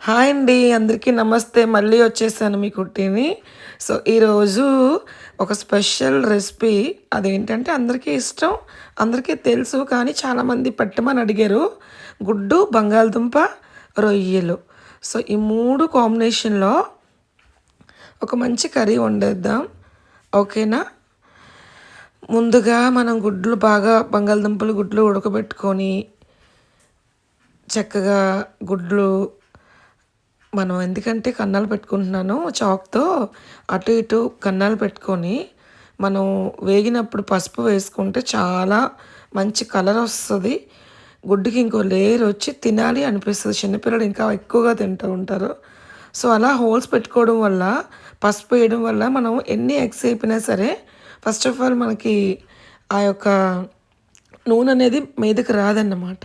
Hi అండి. అందరికీ నమస్తే. మళ్ళీ వచ్చేసాను మీ కుట్టిని. సో, ఈరోజు ఒక స్పెషల్ రెసిపీ అదేంటంటే అందరికీ ఇష్టం, అందరికీ తెలుసు కానీ చాలామంది పెట్టమని అడిగారు. గుడ్డు, బంగాళదుంప, రొయ్యలు. సో, ఈ 3 కాంబినేషన్‌లో ఒక మంచి కర్రీ వండేద్దాం. ఓకేనా? ముందుగా మనం గుడ్లు బాగా బంగాళదుంపలు, గుడ్లు ఉడకబెట్టుకొని చక్కగా గుడ్లు మనం ఎందుకంటే కన్నాలు పెట్టుకుంటున్నాను చాక్‌తో అటు ఇటు కన్నాలు పెట్టుకొని, మనం వేగినప్పుడు పసుపు వేసుకుంటే చాలా మంచి కలర్ వస్తది. గుడ్డుకి ఇంకో లేయర్ వచ్చి తినాలి అనిపిస్తది. చిన్నపిల్లలు ఇంకా ఎక్కువగా తింటూ ఉంటారు. సో, అలా హోల్స్ పెట్టుకోవడం వల్ల, పసుపు వేయడం వల్ల మనం ఎన్ని ఎగ్స్ అయిపోయినా సరే ఫస్ట్ ఆఫ్ ఆల్ మనకి ఆ యొక్క నూనె అనేది మీదకి రాదన్నమాట.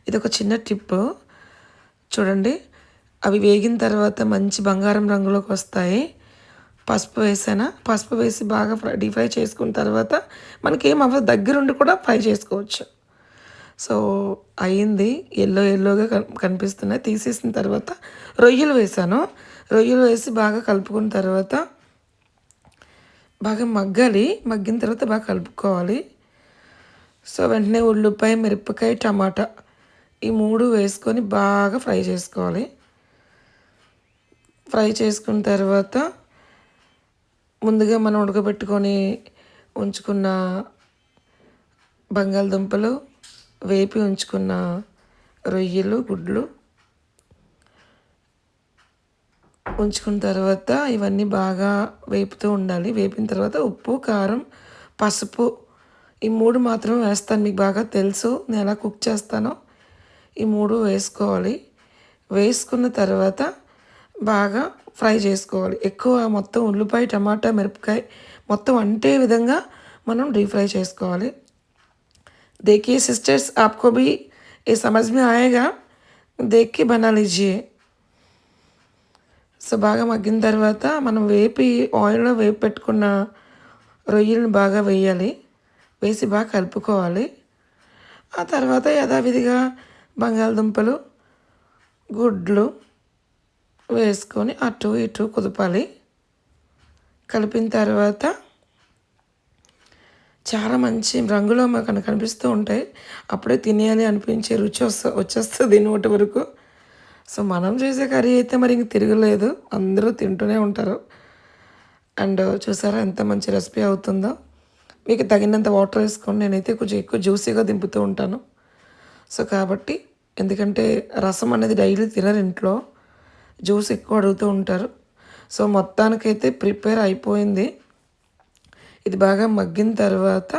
ఇదొక చిన్న టిప్పు. చూడండి. అవి వేగిన తర్వాత మంచి బంగారం రంగులోకి వస్తాయి. పసుపు వేసానా, పసుపు వేసి బాగా డీప్ ఫ్రై చేసుకున్న తర్వాత మనకేం అవ్వదు, దగ్గరుండి కూడా ఫ్రై చేసుకోవచ్చు. సో, అయింది. యెల్లోగా కనిపిస్తున్నాయి. తీసేసిన తర్వాత రొయ్యలు వేసాను. రొయ్యలు వేసి బాగా కలుపుకున్న తర్వాత బాగా మగ్గాలి. మగ్గిన తర్వాత బాగా కలుపుకోవాలి. సో, వెంటనే ఉల్లిపాయ, మిరపకాయ, టమాటా ఈ 3 వేసుకొని బాగా ఫ్రై చేసుకోవాలి. ఫ్రై చేసుకున్న తర్వాత ముందుగా మనం ఉడకబెట్టుకొని ఉంచుకున్న బంగాళదుంపలు, వేపి ఉంచుకున్న రొయ్యలు, గుడ్లు ఉంచుకున్న తర్వాత ఇవన్నీ బాగా వేపుతూ ఉండాలి. వేపిన తర్వాత ఉప్పు, కారం, పసుపు ఈ 3 మాత్రమే వేస్తాను. మీకు బాగా తెలుసు నేను ఎలా కుక్ చేస్తానో. ఈ 3 వేసుకోవాలి. వేసుకున్న తర్వాత బాగా ఫ్రై చేసుకోవాలి. ఎక్కువ మొత్తం ఉల్లిపాయ, టమాటా, మిరపకాయ మొత్తం అంటే విధంగా మనం డీప్ ఫ్రై చేసుకోవాలి. देखिए सिस्टर्स आपको भी ये समझ में आएगा, देख के बना लीजिए. సో, బాగా మగ్గిన తర్వాత మనం ఆయిల్‌లో వేపి పెట్టుకున్న రొయ్యలను బాగా వేయాలి. వేసి బాగా కలుపుకోవాలి. ఆ తర్వాత యథావిధిగా బంగాళదుంపలు, గుడ్లు వేసుకొని అటు ఇటు కుదపాలి. కలిపిన తర్వాత చాలా మంచి రంగులో మనకు కనిపిస్తూ ఉంటాయి. అప్పుడే తినేయాలి అనిపించే రుచి వచ్చేస్తుంది నోటి వరకు. సో, మనం చేసే కర్రీ అయితే మరి ఇంక తిరగలేదు. అందరూ తింటూనే ఉంటారు. అండ్ చూసారా ఎంత మంచి రెసిపీ అవుతుందో. మీకు తగినంత వాటర్ వేసుకొని నేనైతే కొంచెం ఎక్కువ జ్యూసీగా దింపుతూ ఉంటాను. సో, కాబట్టి ఎందుకంటే రసం అనేది డైలీ తినరు ఇంట్లో, జ్యూస్ ఎక్కువ అడుగుతూ ఉంటారు. సో, మొత్తానికైతే ప్రిపేర్ అయిపోయింది. ఇది బాగా మగ్గిన తర్వాత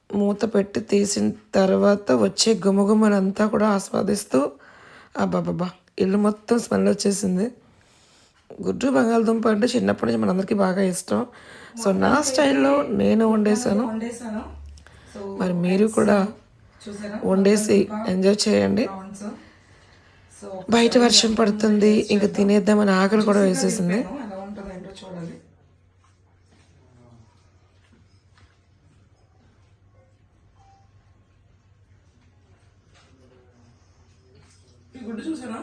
మూత పెట్టి తీసిన తర్వాత వచ్చే గుమగుమలంతా కూడా ఆస్వాదిస్తూ అబ్బబ్బబ్బా! ఇల్లు మొత్తం స్మెల్ వచ్చేసింది. గుడ్డు బంగాళదుంప అంటే చిన్నప్పటి నుంచి మనందరికీ బాగా ఇష్టం. సో, నా స్టైల్‌లో నేను వండేసాను. మరి మీరు కూడా వండేసి ఎంజాయ్ చేయండి. బయట వర్షం పడుతుంది. ఇంక తినేద్దామని ఆకలి కూడా వేసేసింది. ఈ గుడ్డు చూసారా,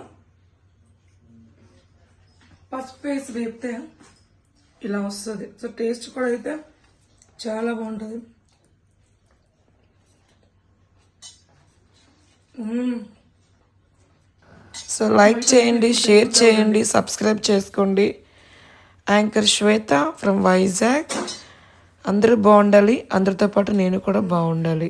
పసుపు వేసి వేపితే ఇలా వస్తుంది. సో, టేస్ట్ కూడా అయితే చాలా బాగుంటుంది. సో, లైక్ చేయండి, షేర్ చేయండి, సబ్స్క్రైబ్ చేసుకోండి. Anchor Shweta from Vizag. అందరూ బాగుండాలి, అందరితో పాటు నేను కూడా బాగుండాలి.